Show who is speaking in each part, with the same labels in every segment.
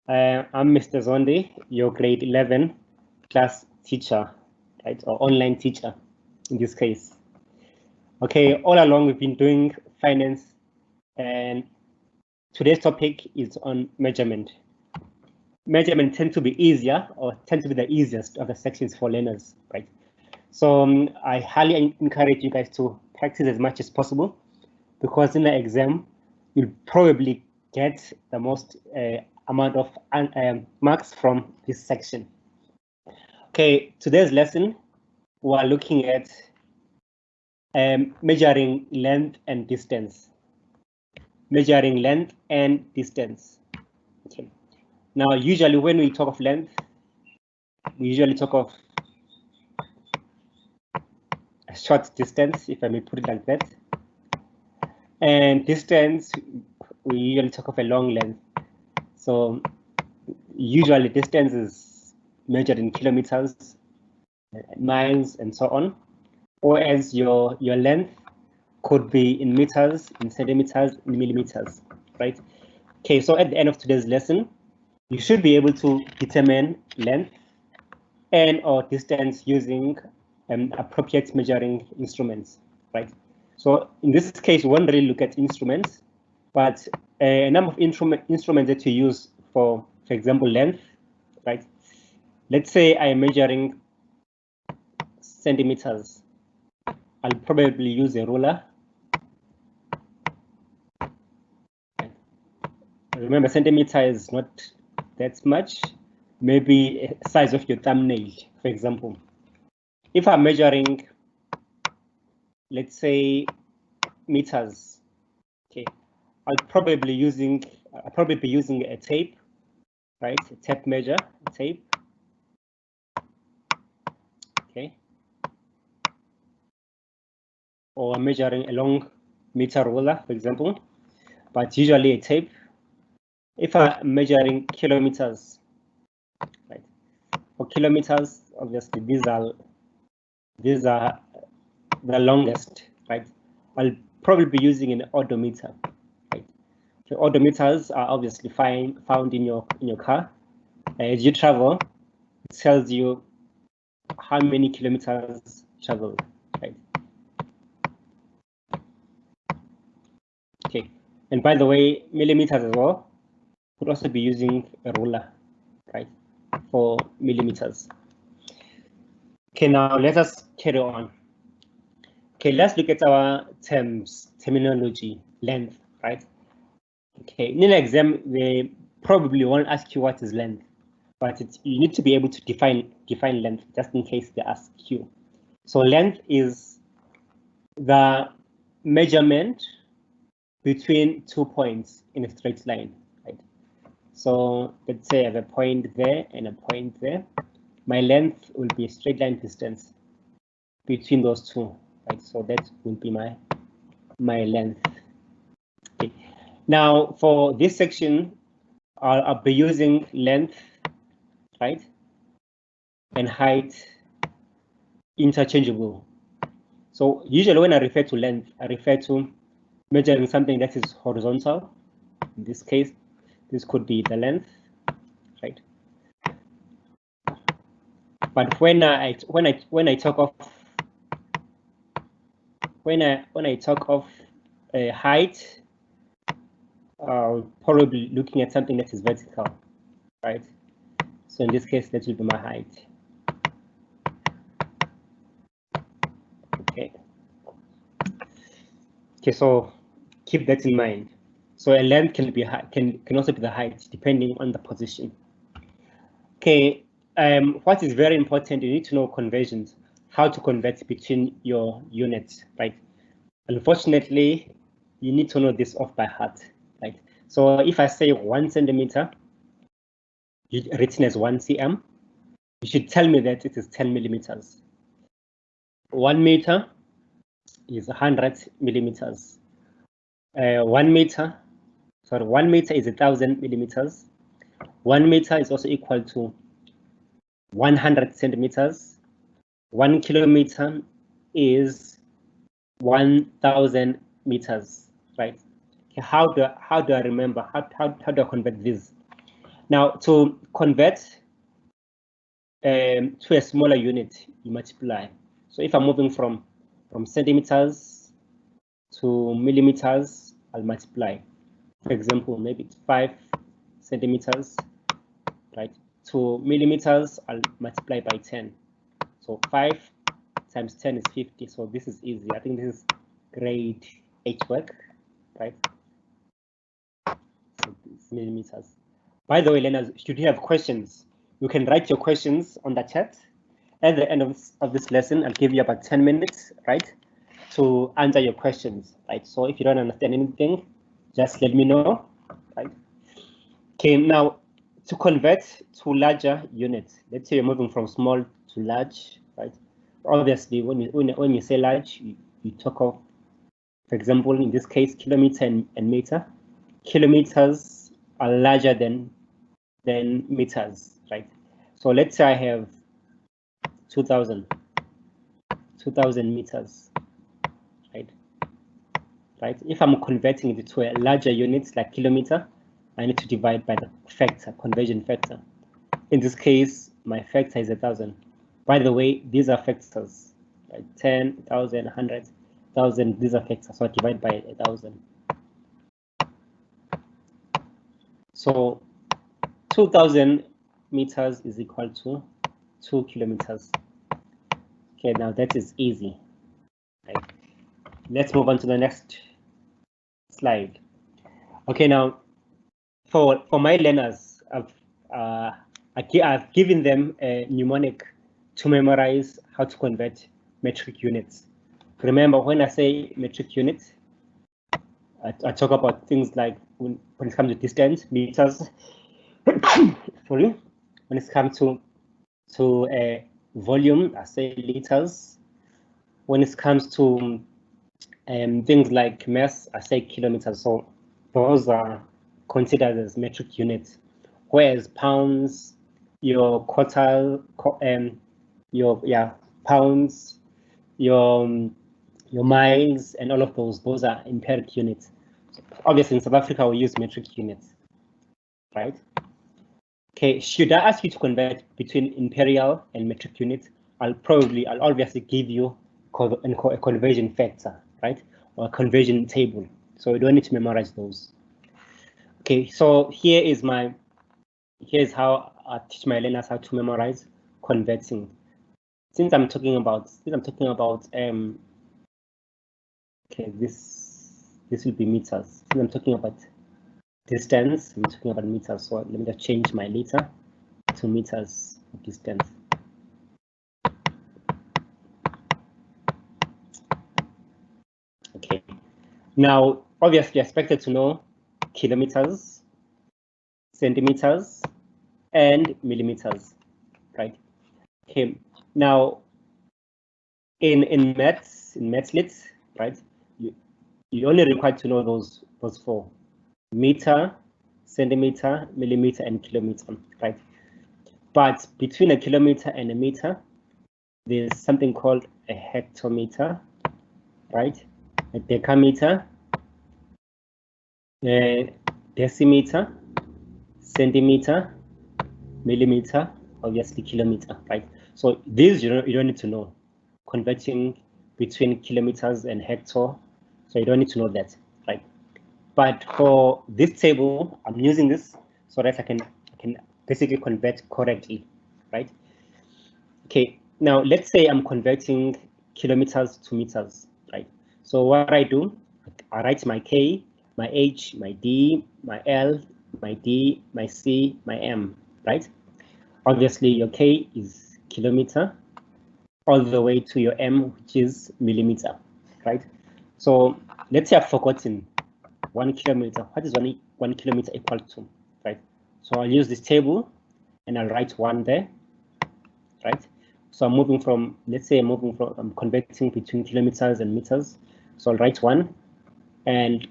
Speaker 1: I'm Mr. Zonde, your grade 11 class teacher, right, or online teacher in this case. Okay, all along we've been doing finance, and today's topic is on measurement. Measurement tends to be easier, or tends to be the easiest of the sections for learners, right? So I highly encourage you guys to practice as much as possible, because in the exam, you'll probably get the most amount of marks from this section. Okay, today's lesson, we're looking at measuring length and distance. Measuring length and distance. Okay. Now, usually when we talk of length, we usually talk of a short distance, if I may put it like that. And distance, we usually talk of a long length. So usually distance is measured in kilometers, miles, and so on. Or as your length could be in meters, in centimeters, in millimeters, right? Okay, so at the end of today's lesson, you should be able to determine length and or distance using appropriate measuring instruments, right? So in this case, we won't really look at instruments, but a number of instruments that you use for example, length, right? Let's say I am measuring centimeters. I'll probably use a ruler. Remember, centimeter is not that much. Maybe a size of your thumbnail, for example. If I'm measuring, let's say, meters, okay, I'll probably be using a tape, right? A tape measure, a tape. Okay. Or measuring a long meter ruler, for example, but usually a tape. If I'm measuring kilometers, right? For kilometers, obviously these are the longest, right? I'll probably be using an odometer, right? The odometers are obviously found in your car. As you travel, it tells you how many kilometers traveled, right? Okay, and by the way, millimeters as well, could also be using a ruler, right, for millimeters. Okay, now let us carry on. Okay, let's look at our terminology, length, right? Okay, in an exam, they probably won't ask you what is length, but you need to be able to define length just in case they ask you. So length is the measurement between 2 points in a straight line, right? So let's say I have a point there and a point there. My length will be a straight line distance between those two, right? So that will be my length. Okay. Now for this section, I'll be using length, right, and height interchangeable. So usually when I refer to length, I refer to measuring something that is horizontal. In this case, this could be the length, right? But when I talk of height, probably looking at something that is vertical, right? So in this case, that will be my height. Okay. Okay, so keep that in mind. So a length can be can also be the height depending on the position. Okay, what is very important, you need to know conversions, how to convert between your units, right? Unfortunately, you need to know this off by heart, right? So if I say 1 centimeter, written as 1 cm, you should tell me that it is 10 millimeters. 1 meter is 100 millimeters. 1 meter is 1,000 millimeters. 1 meter is also equal to 100 centimeters. 1 kilometer is 1,000 meters, right? Okay, how do I remember? How do I convert this? Now, to convert to a smaller unit, you multiply. So if I'm moving from centimeters to millimeters, I'll multiply. For example, maybe it's 5 centimeters, right? To millimeters, I'll multiply by 10. So 5 times 10 is 50. So this is easy. I think this is grade 8 work, right? So this millimeters. By the way, learners, should you have questions, you can write your questions on the chat. At the end of this lesson, I'll give you about 10 minutes, right, to answer your questions, right? So if you don't understand anything, just let me know, right? Okay, now to convert to larger units, let's say you're moving from small to large, right? Obviously, when you say large, you talk of, for example, in this case, kilometer and meter. Kilometers are larger than meters, right? So let's say I have 2,000 meters, right? If I'm converting it to a larger unit like kilometer, I need to divide by the factor, conversion factor. In this case, my factor is 1,000. By the way, these are factors, right? 10,000, 100,000, these are factors, so I divide by 1,000. So 2,000 meters is equal to 2 kilometers. Okay, now that is easy, right? Let's move on to the next slide. Okay, now for my learners, I've given them a mnemonic to memorize how to convert metric units. Remember, when I say metric units, I talk about things like when it comes to distance, meters. Sorry, when it comes to volume, I say liters. When it comes to things like mass, I say kilometers. So those are considered as metric units. Whereas pounds, your quartile, your pounds, your miles, and all of those are empiric units. So obviously, in South Africa, we use metric units, right? Okay, should I ask you to convert between imperial and metric units, I'll obviously give you a conversion factor, right? Or a conversion table. So you don't need to memorize those. Okay, so here's how I teach my learners how to memorize converting. Since I'm talking about okay, this will be meters. Since I'm talking about distance, I'm talking about meters. So let me just change my liter to meters of distance. Okay, now obviously you're expected to know kilometers, centimeters, and millimeters, right? Okay, now in Mathslit, right, you only required to know those 4: meter, centimeter, millimeter, and kilometer, right? But between a kilometer and a meter, there's something called a hectometer, right? A decameter, a decimeter, centimeter, millimeter, obviously kilometer, right? So these you don't need to know. Converting between kilometers and hectare, so you don't need to know that, right? But for this table, I'm using this so that I can basically convert correctly, right? Okay, now let's say I'm converting kilometers to meters, right? So what I do, I write my K, my H, my D, my L, my D, my C, my M, right? Obviously your K is kilometer all the way to your M, which is millimeter, right? So let's say I've forgotten 1 kilometer. What is 1 kilometer equal to, right? So I'll use this table and I'll write 1 there, right? So I'm moving from, let's say I'm converting between kilometers and meters. So I'll write 1, and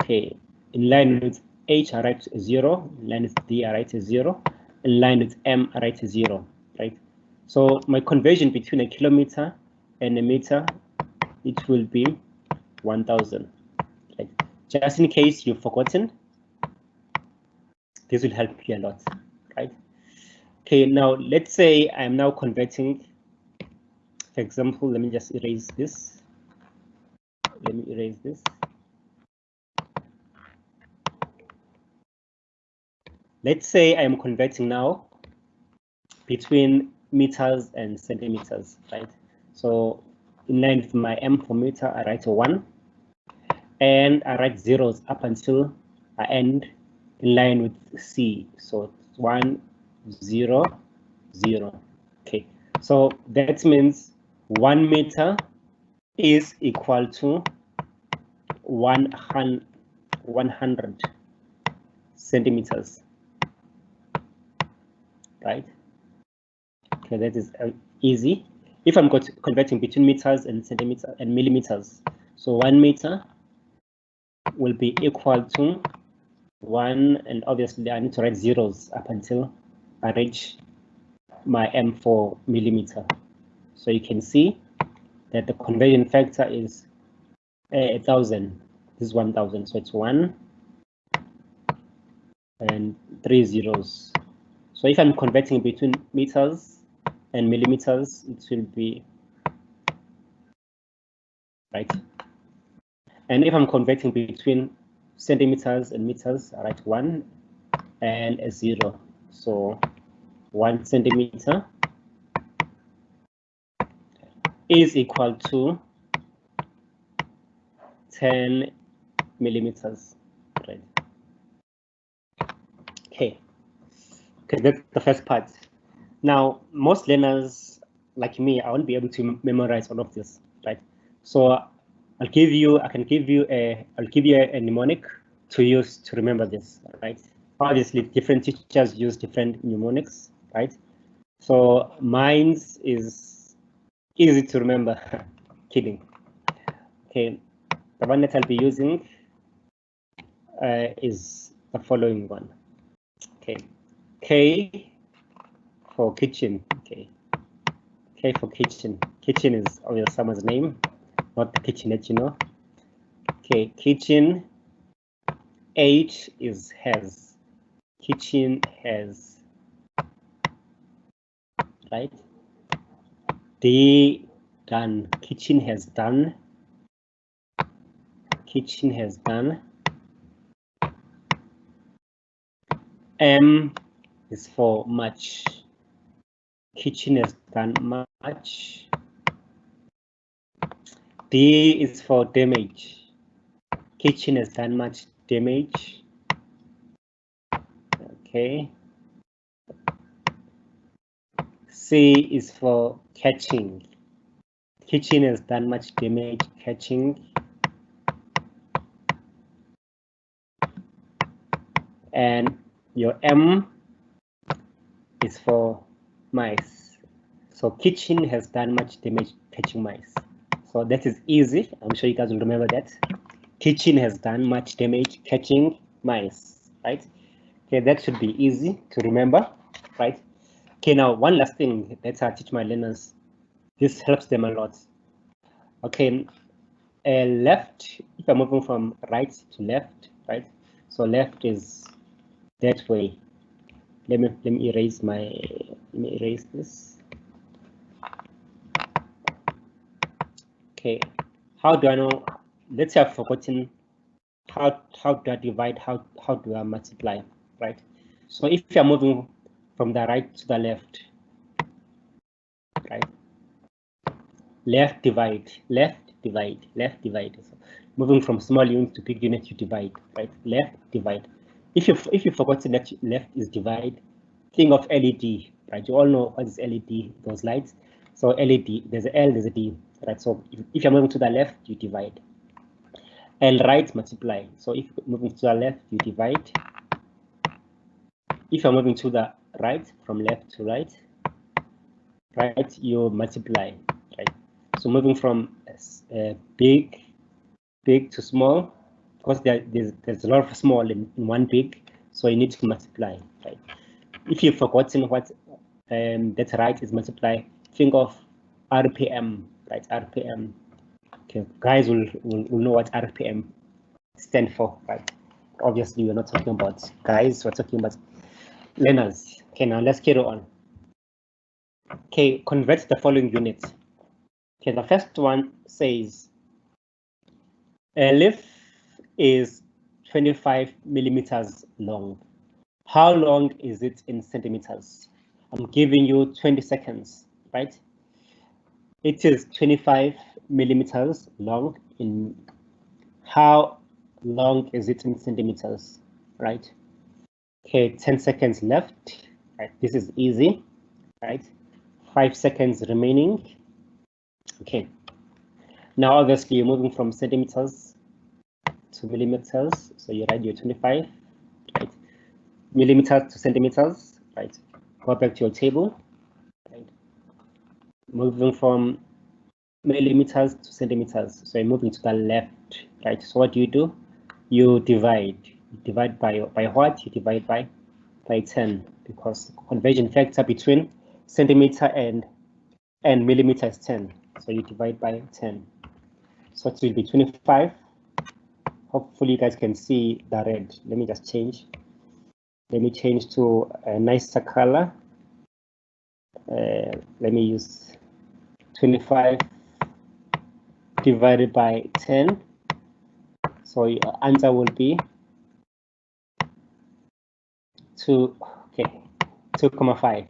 Speaker 1: okay, in line with H, I write 0, in line with D, I write 0, in line with M, I write 0, right? So my conversion between a kilometer and a meter, it will be 1,000, right? Just in case you've forgotten, This will help you a lot, right? Okay, now let's say I'm now converting. For example, let me just erase this. Let me erase this. Let's say I'm converting now between meters and centimeters, right? So in line with my M for meter, I write a 1, and I write zeros up until I end in line with C. So 1, 0, 0. Okay, so that means 1 meter is equal to 100 centimeters, right? Okay, that is easy. If I'm converting between meters and centimeters and millimeters, so 1 meter will be equal to 1, and obviously I need to write zeros up until I reach my M for millimeter. So you can see that the conversion factor is 1,000. This is 1,000, so it's 1 and 3 zeros. So if I'm converting between meters and millimeters, it will be right. And if I'm converting between centimeters and meters, I write 1 and a 0. So 1 centimeter is equal to 10 millimeters, right? Okay, that's the first part. Now, most learners like me, I won't be able to memorize all of this, right? So I'll give you a mnemonic to use to remember this, right? Obviously, different teachers use different mnemonics, right? So mine's is easy to remember. Kidding. Okay, the one that I'll be using is the following one. Okay, K for kitchen. Okay, K for kitchen. Kitchen is obviously someone's name, not the kitchenette, you know. Okay, kitchen. H is has. Kitchen has. Right. D, done. Kitchen has done. Kitchen has done. M is for much. Kitchen has done much. D is for damage. Kitchen has done much damage. Okay. C is for catching. Kitchen has done much damage catching. And your M is for mice. So kitchen has done much damage catching mice. So that is easy. I'm sure you guys will remember that. Kitchen has done much damage catching mice, right? Okay, that should be easy to remember, right? Okay, now one last thing that I teach my learners. This helps them a lot. Okay, left, if I'm moving from right to left, right? So left is that way. Let me erase this. Okay, how do I know? Let's say I've forgotten how do I divide, how do I multiply, right? So if you're moving from the right to the left, right? Left divide, left divide, left divide. So moving from small unit to big unit, you divide, right? Left divide. If you forgotten that left is divide, think of LED, right? You all know what is LED, those lights. So LED, there's a L, there's a D, right? So if you're moving to the left, you divide. And right, multiply. So if you're moving to the left, you divide. If you're moving to the right, from left to right, you multiply, right? So moving from big to small, because there's a lot of small in one big, so you need to multiply, right? If you've forgotten what that right is multiply, think of RPM, right? RPM. Okay, guys will know what RPM stand for, right? obviously we're not talking about guys, we're talking about learners. Okay, now let's carry on. Okay, convert the following units. Okay, the first one says a leaf is 25 millimeters long. How long is it in centimeters? I'm giving you 20 seconds, right? It is 25 millimeters long. In how long is it in centimeters, right? Okay, 10 seconds left, right? This is easy, right? 5 seconds remaining. Okay, now obviously you're moving from centimeters to millimeters, so you write your 25, right? Millimeters to centimeters, right? Go back to your table, right? Moving from millimeters to centimeters, so you're moving to the left, right? So what do? You divide. You divide by what? You divide by 10, because the conversion factor between centimeter and millimeter is 10. So you divide by 10. So it will be 25. Hopefully you guys can see the red. Let me just change. Let me change to a nicer color. Let me use 25 divided by 10. So your answer will be 2.5.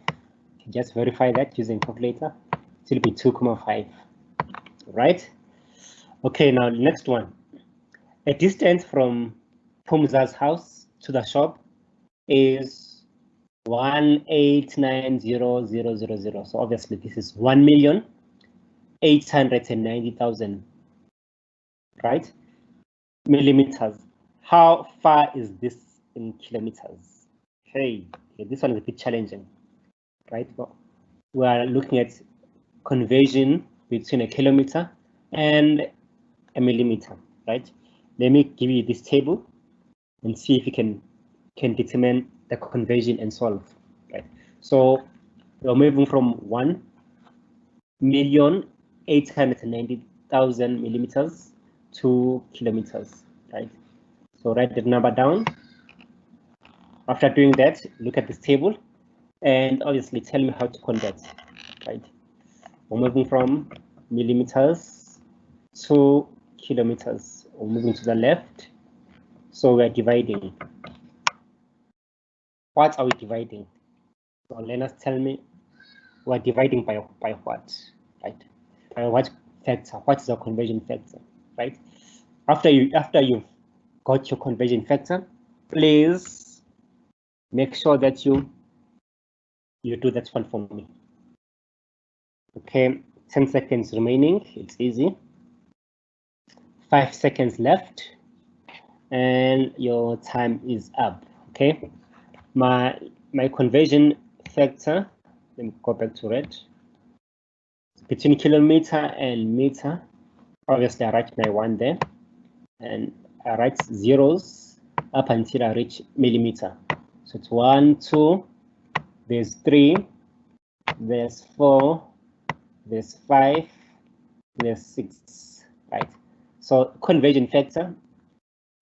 Speaker 1: Just verify that using calculator. It will be 2.5, right? Okay, now next one. A distance from Pumza's house to the shop is 1,890,000. So obviously this is 1,890,000, right? Millimeters. How far is this in kilometers? Okay, this one is a bit challenging, right? Well, we are looking at conversion between a kilometer and a millimeter, right? Let me give you this table and see if you can determine the conversion and solve, right? So we're moving from 1,890,000 millimeters to kilometers, right? So write the number down. After doing that, look at this table and obviously tell me how to convert, right? We're moving from millimeters to kilometers. We're moving to the left. So we're dividing. What are we dividing? So learners, tell me, we're dividing by what, right? By what factor? What is the conversion factor, right? After you've got your conversion factor, please make sure that you do that one for me. Okay, 10 seconds remaining. It's easy. 5 seconds left, and your time is up. Okay, my conversion factor. Let me go back to red. Between kilometer and meter, obviously I write my 1 there, and I write zeros up until I reach millimeter. So it's 1, 2, there's 3, there's 4, there's 5, there's 6, right? So conversion factor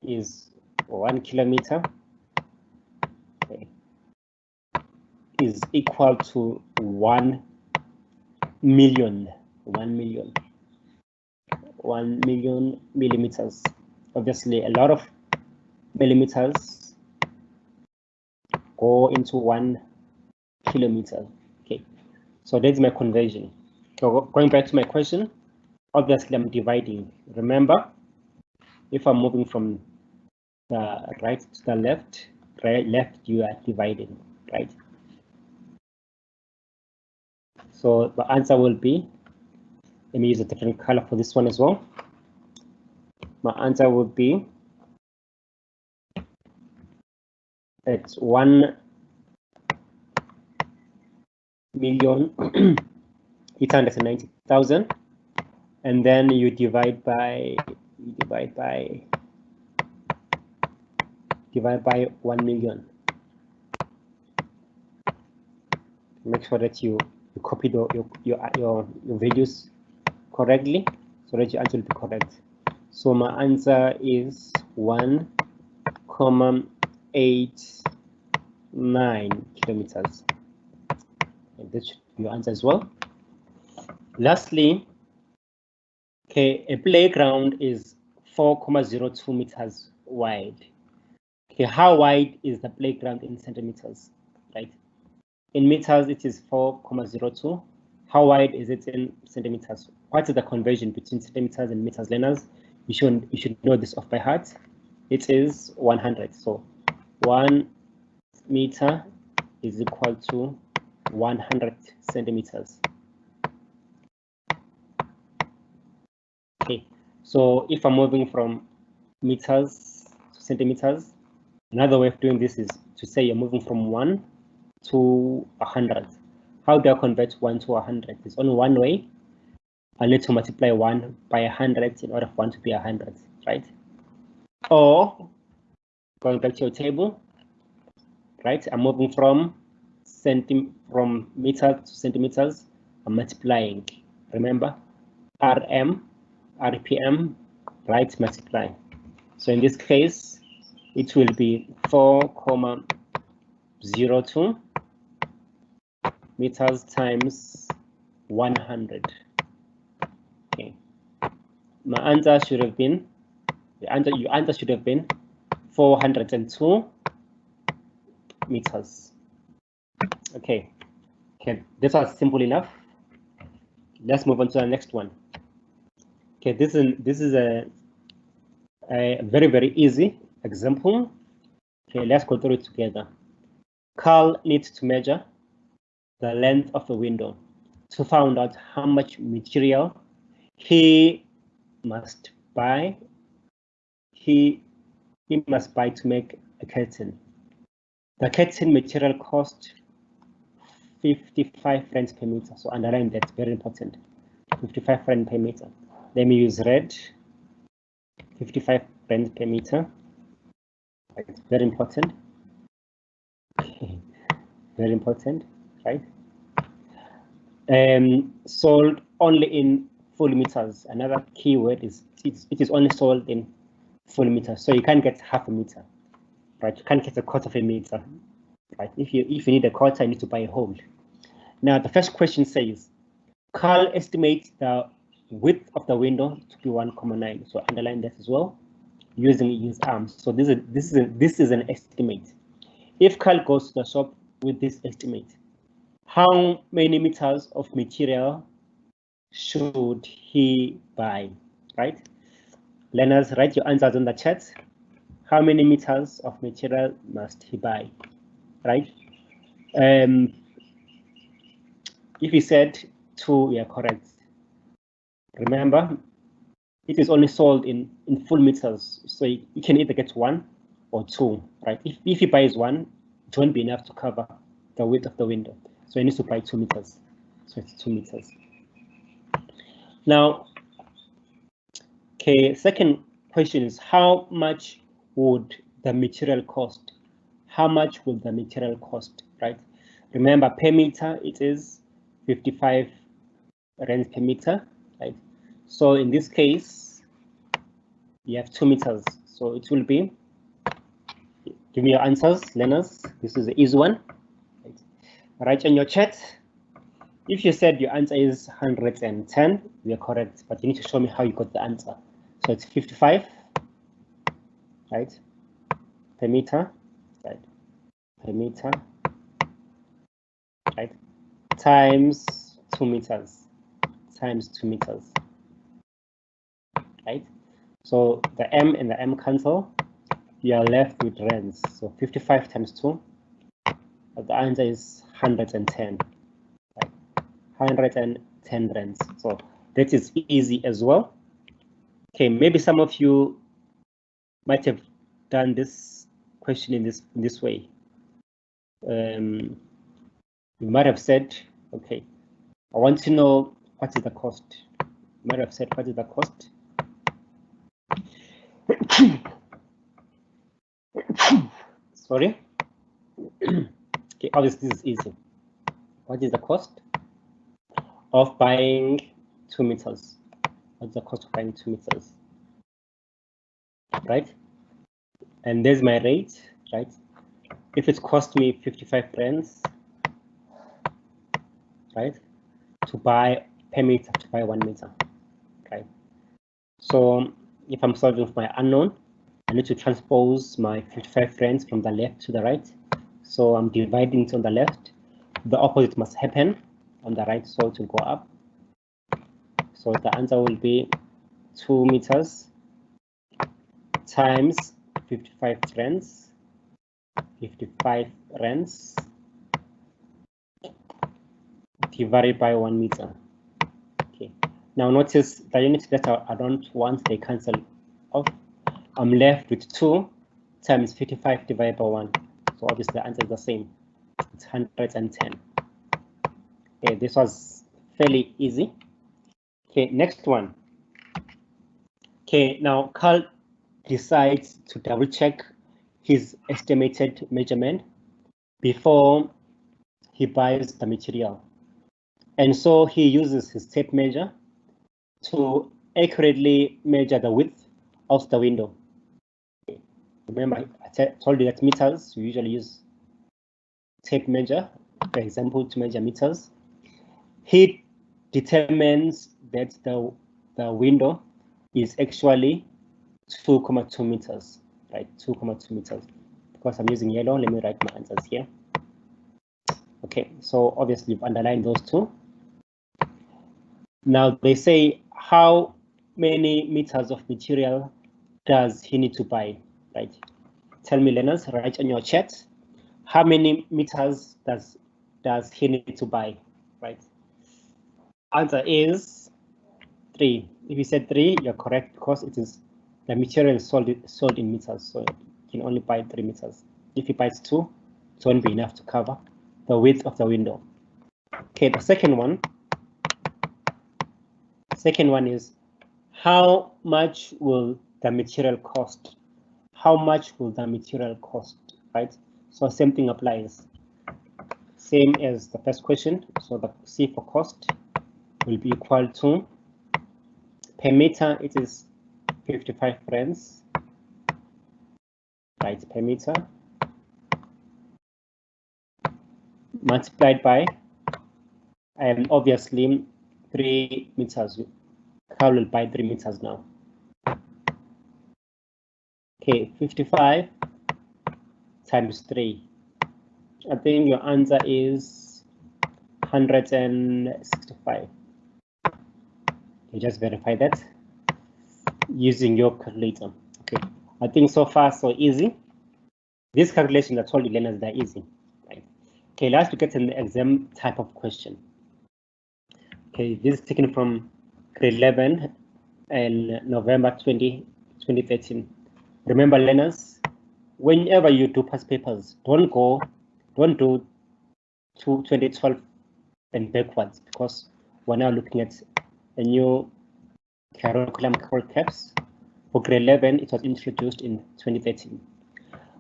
Speaker 1: is 1 kilometer, okay, is equal to 1 million millimeters. Obviously, a lot of millimeters go into 1 kilometer. Okay, so that's my conversion. So going back to my question, obviously I'm dividing. Remember, if I'm moving from the right to the left, left, you are dividing, right? So the answer will be, let me use a different color for this one as well. My answer would be, it's 1,890,000, and then you divide by 1 million. Make sure that you copy your values correctly, so that your answer will be correct. So my answer is 1,890,000 4,89 kilometers. And this should be your answer as well. Lastly, okay, a playground is 4,02 meters wide. Okay, how wide is the playground in centimeters, right? In meters, it is 4,02. How wide is it in centimeters? What is the conversion between centimeters and meters, learners? You should know this off by heart. It is 100. So 1 meter is equal to 100 centimeters. Okay, so if I'm moving from meters to centimeters, another way of doing this is to say you're moving from 1 to 100. How do I convert 1 to 100? There's only one way. I need to multiply 1 by 100 in order for 1 to be 100, right? Or going back to your table, right? I'm moving from meter to centimeters. I'm multiplying. Remember, RM, RPM, right? Multiply. So in this case, it will be 4,02 meters times 100. Okay. My answer should have been, your answer should have been 402 meters. Okay. Okay, this was simple enough. Let's move on to the next one. Okay, this is a very, very easy example. Okay, let's go through it together. Carl needs to measure the length of the window to find out how much material he must buy. He must buy to make a curtain. The curtain material cost 55 francs per meter. So underline that, very important. 55 francs per meter. Let me use red. 55 francs per meter. It's very important. Very important, right? Sold only in full meters. Another key word is it is only sold in full meters. So you can't get half a meter, right? You can't get a quarter of a meter, right? If you need a quarter, you need to buy a whole. Now the first question says, Carl estimates the width of the window to be 1,9. So underline that as well, using his arms. So this is an estimate. If Carl goes to the shop with this estimate, how many meters of material should he buy, right? Learners, write your answers in the chat. How many meters of material must he buy, right? If you said 2, you are correct. Remember, it is only sold in full meters, so you can either get 1 or 2, right? If he buys 1, it won't be enough to cover the width of the window, so he needs to buy 2 meters. So it's 2 meters. Now, okay, second question is, how much would the material cost? How much would the material cost, right? Remember, per meter, it is 55 rands per meter, right? So in this case, you have 2 meters. So it will be, give me your answers, learners. This is the easy one. Right? Write on your chat. If you said your answer is 110, we are correct, but you need to show me how you got the answer. So it's 55, right, per meter, right, per meter, right, times 2 meters, times 2 meters, right? So the M and the M cancel, you are left with rands. So 55 times 2, the answer is 110, right? 110 rands. So that is easy as well. Okay, maybe some of you might have done this question in this way. You might have said, okay, I want to know what is the cost. You might have said, what is the cost? Sorry. Okay, obviously this is easy. What is the cost of buying 2 meters? What's the cost of buying 2 meters? Right? and there's my rate, right? If it's cost me 55 rands, right, to buy per meter, to buy 1 meter, right? So if I'm solving for my unknown, I need to transpose my 55 rands from the left to the right. So I'm dividing it on the left. The opposite must happen on the right, so it will go up. So the answer will be 2 meters times 55 rands, 55 rands divided by 1 meter. Okay. Now notice the units that I don't want, they cancel off. I'm left with 2 times 55 divided by 1. So obviously the answer is the same. It's 110. Okay, this was fairly easy. Okay, next one. Okay, now Carl decides to double check his estimated measurement before he buys the material. And so he uses his tape measure to accurately measure the width of the window. Remember, I told you that meters, we usually use tape measure, for example, to measure meters. He determines that the window is actually 2.2 meters, right? 2.2 meters. Because I'm using yellow, let me write my answers here. Okay, so obviously you've underlined those two. Now they say how many meters of material does he need to buy, right? Tell me, learners, write on your chat, how many meters does he need to buy, right? Answer is 3. If you said 3, you're correct because it is the material is sold in meters, so you can only buy 3 meters. If he buys 2, it won't be enough to cover the width of the window. Okay, the second one is how much will the material cost? How much will the material cost, right? So same thing applies. Same as the first question. So the C for cost will be equal to, per meter, it is 55 rands, right, per meter, multiplied by, obviously, 3 meters. Carl will buy 3 meters now. Okay, 55 times 3. I think your answer is 165. You just verify that using your calculator. Okay, I think so far so easy. These calculations, I told you learners, they're easy, right? Okay, let's look at an exam type of question. Okay, this is taken from grade 11 and November 2013. Remember, learners, whenever you do past papers, don't do to 2012 and backwards, because we're now looking at a new curriculum called CAPS. For grade 11, it was introduced in 2013.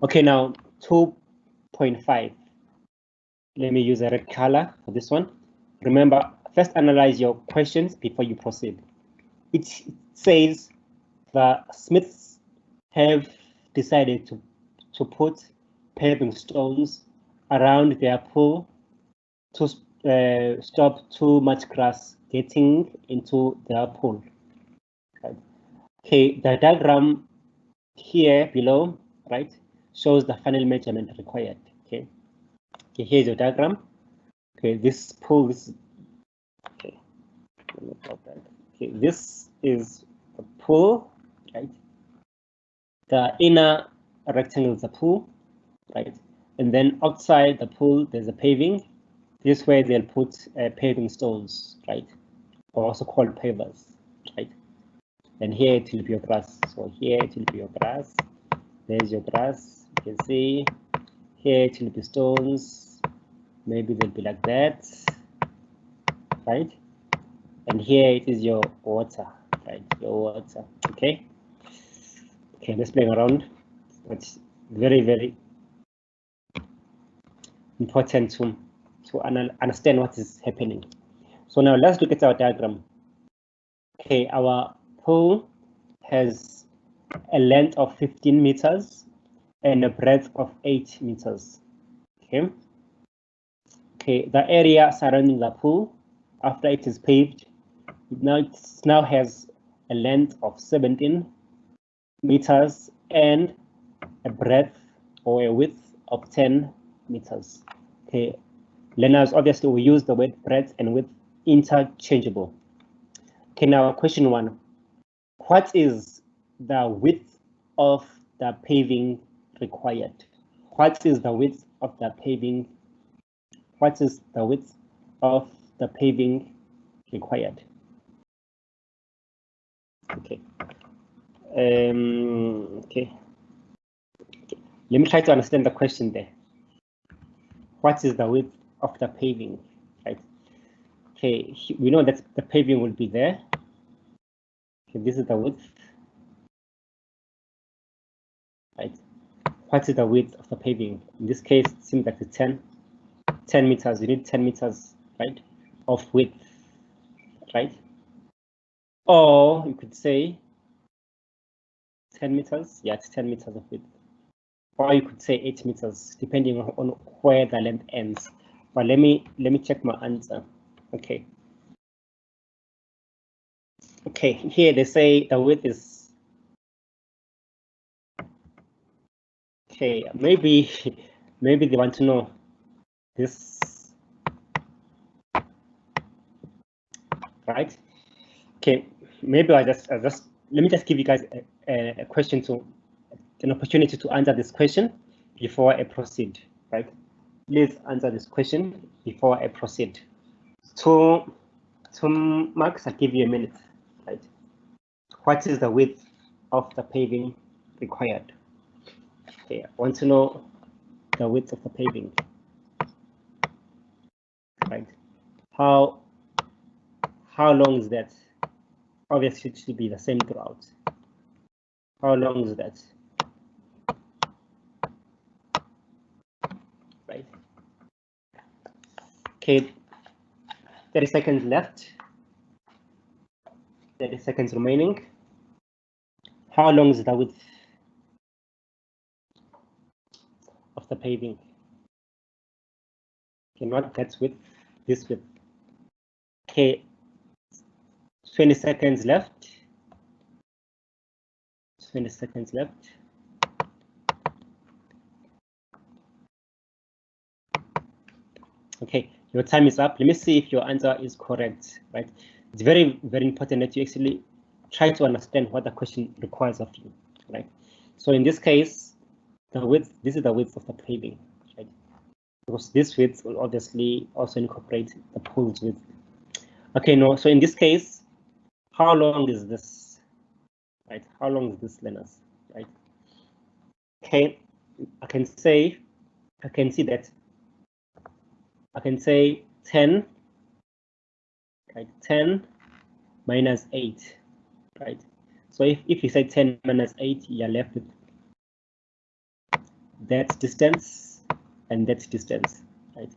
Speaker 1: Okay, now 2.5. Let me use a red color for this one. Remember, first analyze your questions before you proceed. It says the Smiths have decided to put paving stones around their pool to stop too much grass getting into their pool. Right. Okay, the diagram here below, right, shows the final measurement required. Okay, here's your diagram. Okay, this pool is okay. Okay, this is the pool, right? The inner rectangle is the pool, right? And then outside the pool, there's a paving. This way they'll put paving stones, right? Or also called pavers, right? And here it will be your grass. So here it will be your grass. There's your grass. You can see here it will be stones. Maybe they'll be like that, right? And here it is your water, right? Your water. Okay. Okay, let's play around. It's very, very important to understand what is happening. So now let's look at our diagram. Okay, our pool has a length of 15 meters and a breadth of 8 meters. Okay. Okay, the area surrounding the pool after it is paved, it now has a length of 17 meters and a breadth or a width of 10 meters. Okay, learners, obviously we use the word breadth and width interchangeable. Okay, now question 1. What is the width of the paving required? What is the width of the paving? What is the width of the paving required? Okay. Okay. Let me try to understand the question there. What is the width of the paving? Right. Okay, we know that the paving will be there. Okay, this is the width. Right. What is the width of the paving? In this case, it seems like it's 10 meters. You need 10 meters, right, of width, right? Or you could say 10 meters. Yeah, it's 10 meters of width. Or you could say 8 meters, depending on where the length ends. But let me check my answer. Okay. Okay, here they say the width is, okay, maybe they want to know this, right? Okay, maybe I just let me just give you guys a question an opportunity to answer this question before I proceed, right? Please answer this question before I proceed. To Max, I'll give you a minute, right? What is the width of the paving required? Okay, I want to know the width of the paving, right? How long is that? Obviously, it should be the same throughout. How long is that? Right. Okay, 30 seconds left. 30 seconds remaining. How long is the width of the paving? Okay, not that width, this width. Okay, 20 seconds left. 20 seconds left. Okay, your time is up. Let me see if your answer is correct, right? It's very, very important that you actually try to understand what the question requires of you, right? So in this case, the width, this is the width of the paving, right? Because this width will obviously also incorporate the pool's width. Okay, no, so in this case, how long is this, right? How long is this, learners, right? Okay, I can say that I can say 10, right? 10 minus 8, right? So if you say 10 minus 8, you're left with that distance and that distance, right?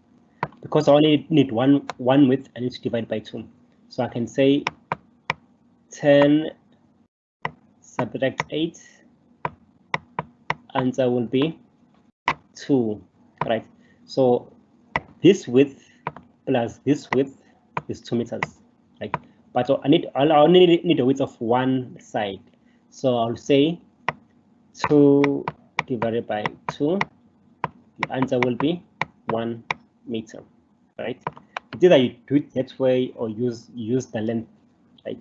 Speaker 1: Because I only need one width, I need to divide by 2. So I can say 10 subtract 8, answer will be 2, right? So this width plus this width is 2 meters, right? But I only need a width of one side. So I'll say 2 divided by 2, the answer will be 1 meter, right? Either you do it that way or use the length, right?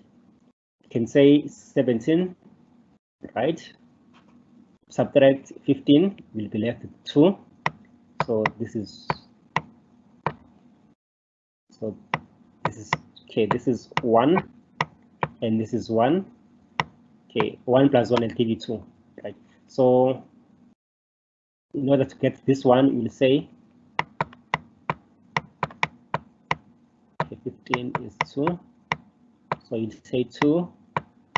Speaker 1: You can say 17, right? Subtract 15, will be left with 2. So this is okay, this is 1 and this is 1. Okay, 1 plus 1 will give you 2, right? So in order to get this one, you will say okay, 15 is 2. So you say 2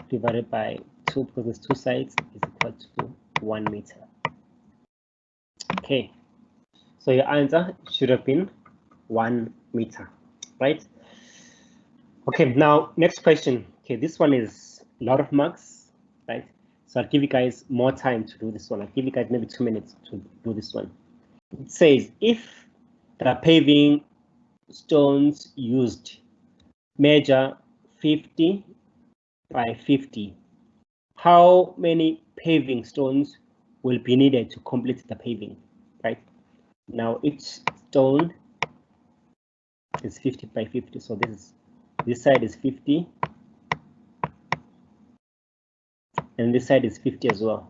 Speaker 1: divided by 2, because there's 2 sides, is equal to 1 meter. Okay, so your answer should have been 1 meter, right? Okay, now next question. Okay, this one is a lot of marks, right? So I'll give you guys more time to do this one. I'll give you guys maybe 2 minutes to do this one. It says if the paving stones used measure 50 by 50, how many paving stones will be needed to complete the paving, right? Now each stone is 50 by 50, so this side is 50 and this side is 50 as well.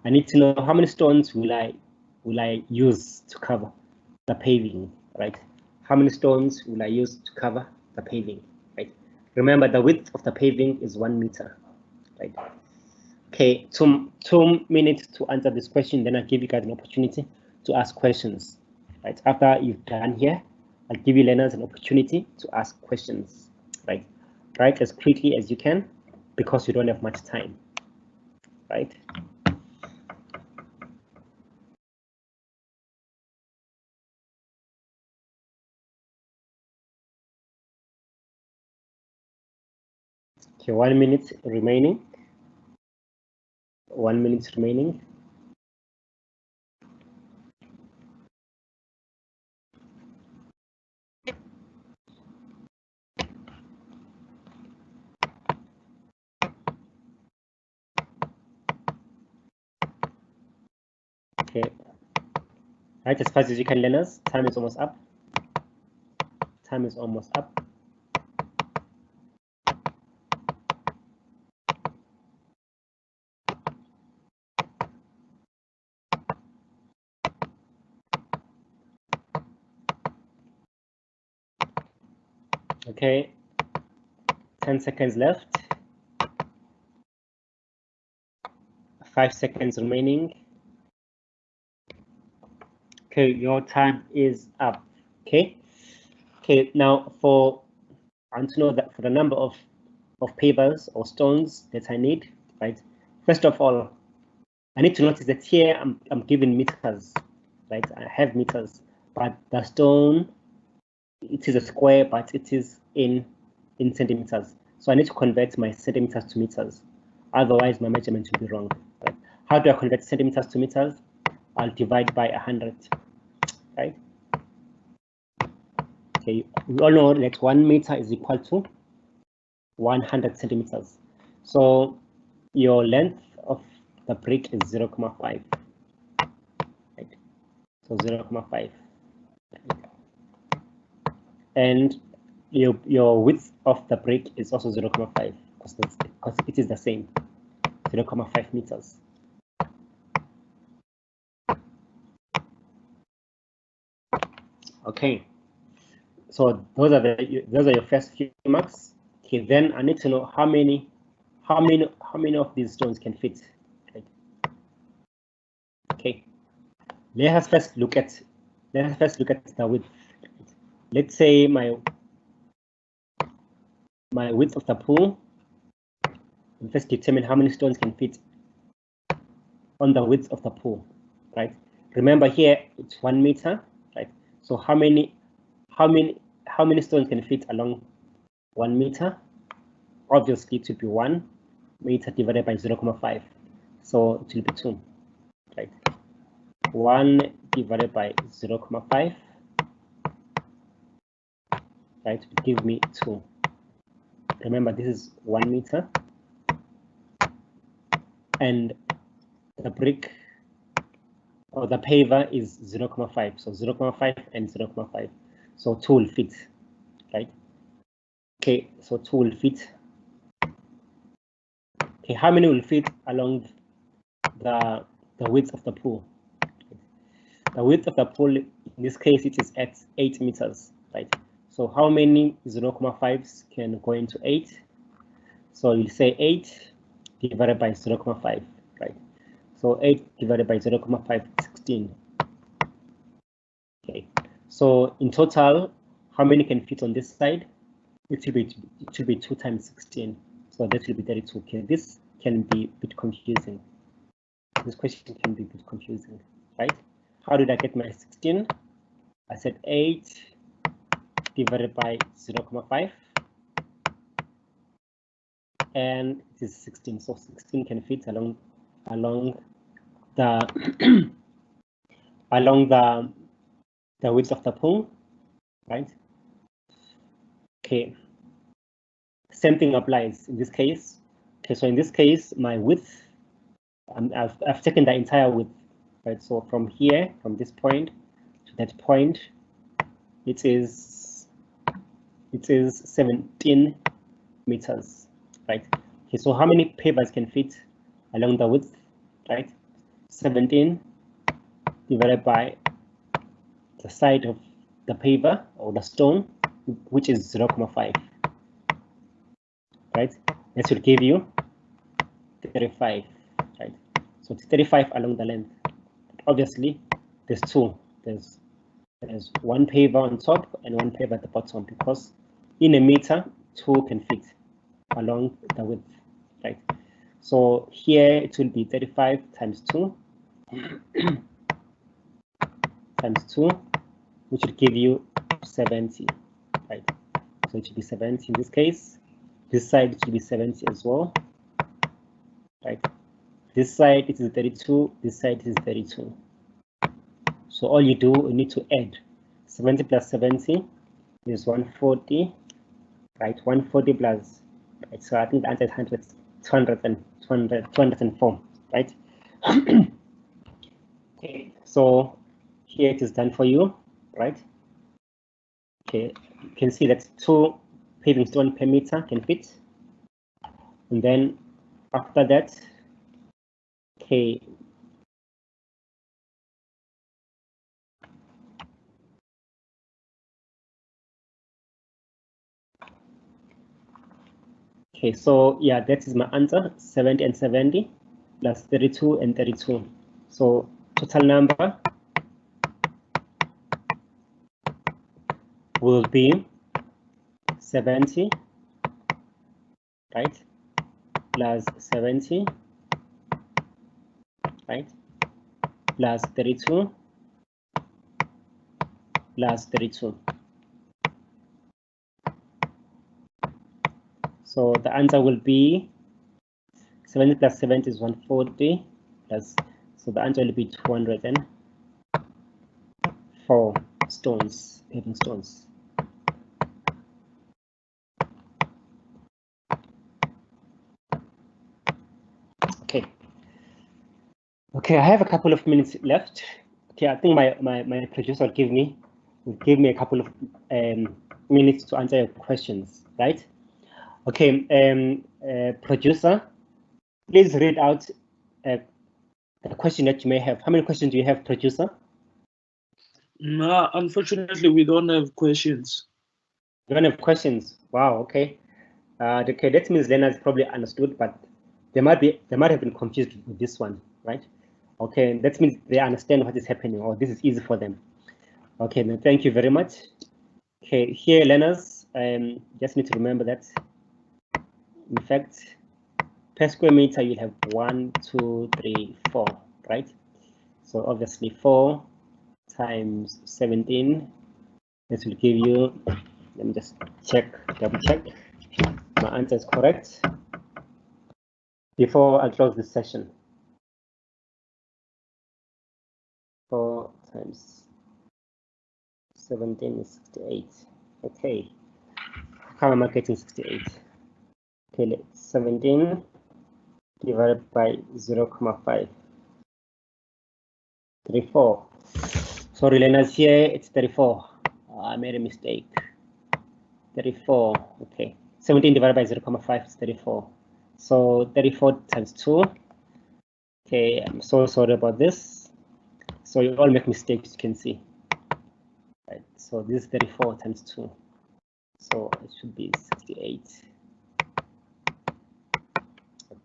Speaker 1: I need to know how many stones will I use to cover the paving, right? How many stones will I use to cover the paving, right? Remember, the width of the paving is 1 meter, right? Okay, 2 minutes to answer this question, then I'll give you guys an opportunity to ask questions, right? After you've done here, I'll give you learners an opportunity to ask questions, right? Write as quickly as you can because you don't have much time, right? Okay, 1 minute remaining. 1 minute remaining. Okay, right, as fast as you can, learners. Time is almost up. Time is almost up. Okay, 10 seconds left. 5 seconds remaining. Okay, your time is up. Okay. Okay, now I want to know that for the number of pavers or stones that I need, right? First of all, I need to notice that here I'm given meters, right? I have meters, but the stone, it is a square, but it is in centimeters. So I need to convert my centimeters to meters. Otherwise, my measurement will be wrong. Right? How do I convert centimeters to meters? I'll divide by 100, right? Okay, we all know that 1 meter is equal to 100 centimeters. So your length of the brick is 0.5, right? So 0.5. And your width of the brick is also 0.5 because it is the same, 0.5 meters. Okay, so those are your first few marks. Okay, then I need to know how many of these stones can fit. Right? Okay, let us first look at the width. Let's say my width of the pool. We'll first determine how many stones can fit on the width of the pool, right? Remember here it's 1 meter, right? So how many stones can fit along 1 meter? Obviously it will be 1 meter divided by 0.5. So it will be 2, right? 1 divided by 0.5, right? Will give me 2. Remember this is 1 meter. And the brick or the paver is 0.5. So 0.5 and 0.5. So 2 will fit, right? Okay, so 2 will fit. Okay, how many will fit along the width of the pool? The width of the pool, in this case, it is at 8 meters, right? So how many 0.5s can go into 8? So you'll say 8 divided by 0.5, right? So 8 divided by 0.5, 16. Okay, so in total, how many can fit on this side? It should be 2 times 16. So that will be 32. Okay, this can be a bit confusing. This question can be a bit confusing, right? How did I get my 16? I said 8 divided by 0.5, and it is 16. So 16 can fit along the along the width of the pool, right? Okay. Same thing applies in this case. Okay, so in this case, my width, I've taken the entire width, right? So from here, from this point to that point, it is 17 meters, right? Okay, so how many pavers can fit along the width, right? 17 divided by the side of the paver or the stone, which is 0.5, right? This will give you 35, right? So it's 35 along the length. Obviously, there's two. There's one paver on top and one paver at the bottom, because in a meter, two can fit along the width, right? So here it will be 35 times 2 times 2, which will give you 70, right? So it should be 70 in this case. This side it will be 70 as well, right? This side it is 32, this side is 32. So all you do, you need to add 70 plus 70 is 140, right? 140 plus, right? So I think the answer is 204, right? Okay, so here it is done for you, right? Okay, you can see that 2 paving stone per meter can fit. And then after that, okay, okay, so yeah, that is my answer, 70 and 70 plus 32 and 32. So total number will be 70, right, plus 70, right, plus 32, plus 32. So the answer will be 70 plus 70 is 140, plus, so the answer will be 204 stones, paving stones. Okay. Okay, I have a couple of minutes left. Okay, I think my producer will give me a couple of minutes to answer your questions, right? Okay, producer, please read out the question that you may have. How many questions do you have, producer?
Speaker 2: No, unfortunately, we don't have questions.
Speaker 1: You don't have questions? Wow. Okay. Okay, that means learners probably understood, but they might have been confused with this one, right? Okay, that means they understand what is happening, or this is easy for them. Okay, then thank you very much. Okay, here learners, just need to remember that, in fact, per square meter you'll have 1, 2, 3, 4, right? So obviously 4 times 17, this will give you, let me just double check my answer is correct before I close this session. 4 times 17 is 68. Okay, how am I getting 68? Okay, let's 17 divided by 0.5. 34. Sorry, learners, here it's 34. I made a mistake. 34. Okay, 17 divided by 0.5 is 34. So 34 times 2. Okay, I'm so sorry about this. So you all make mistakes, you can see. Right, so this is 34 times 2. So it should be 68.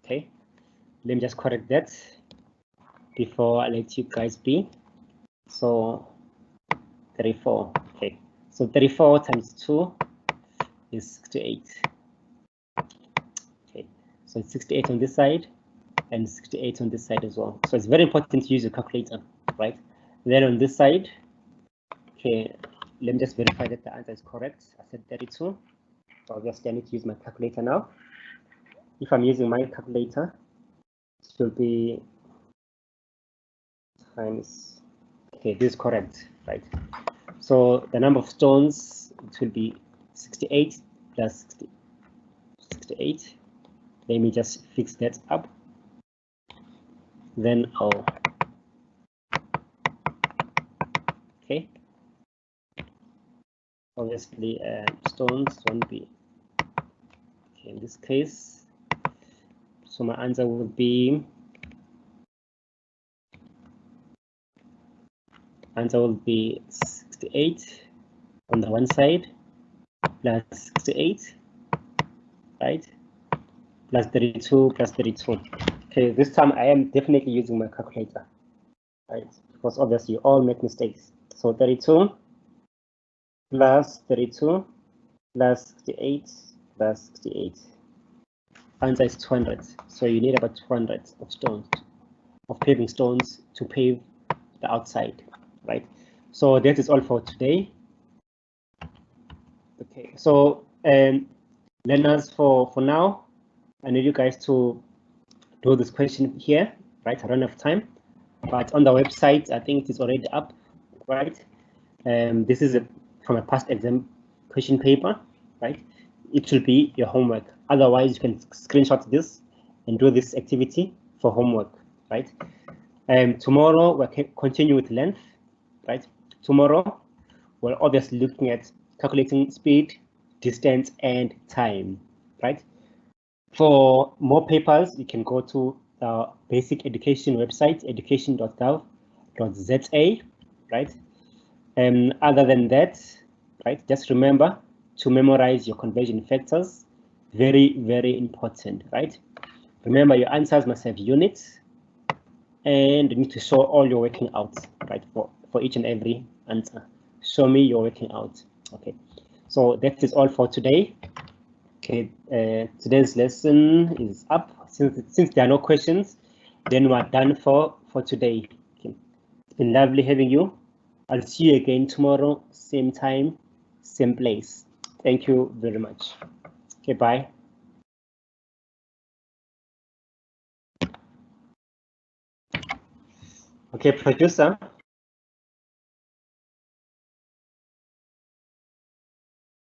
Speaker 1: Okay, let me just correct that before I let you guys be. So 34. Okay, so 34 times 2 is 68. Okay, so it's 68 on this side and 68 on this side as well. So it's very important to use your calculator, right? Then on this side, okay, let me just verify that the answer is correct. I said 32. So obviously I need to use my calculator now. If I'm using my calculator, it will be times, okay, this is correct, right? So the number of stones, it will be 68 plus 68. Let me just fix that up. Then I'll, okay. Obviously, stones won't be, okay, in this case. So my answer will be, answer will be 68 on the one side, plus 68, right? Plus 32, plus 32. Okay, this time I am definitely using my calculator, right? Because obviously you all make mistakes. So 32 plus 32 plus 68 plus 68. Answer is 200. So you need about 200 of stones, of paving stones to pave the outside, right? So that is all for today. Okay, so learners, for now, I need you guys to do this question here, right? I don't have time, but on the website, I think it is already up, right? This is from a past exam question paper, right? It will be your homework. Otherwise, you can screenshot this and do this activity for homework, right? Tomorrow we'll continue with length, right? Tomorrow we're obviously looking at calculating speed, distance, and time, right? For more papers, you can go to the basic education website, education.gov.za, right? Other than that, right, just remember to memorize your conversion factors. Very, very important, right? Remember, your answers must have units, and you need to show all your working out, right, for each and every answer. Show me your working out. Okay, so that is all for today. Okay, today's lesson is up. Since there are no questions, then we're done for today. Okay. It's been lovely having you. I'll see you again tomorrow, same time, same place. Thank you very much. Okay, bye. Okay, producer.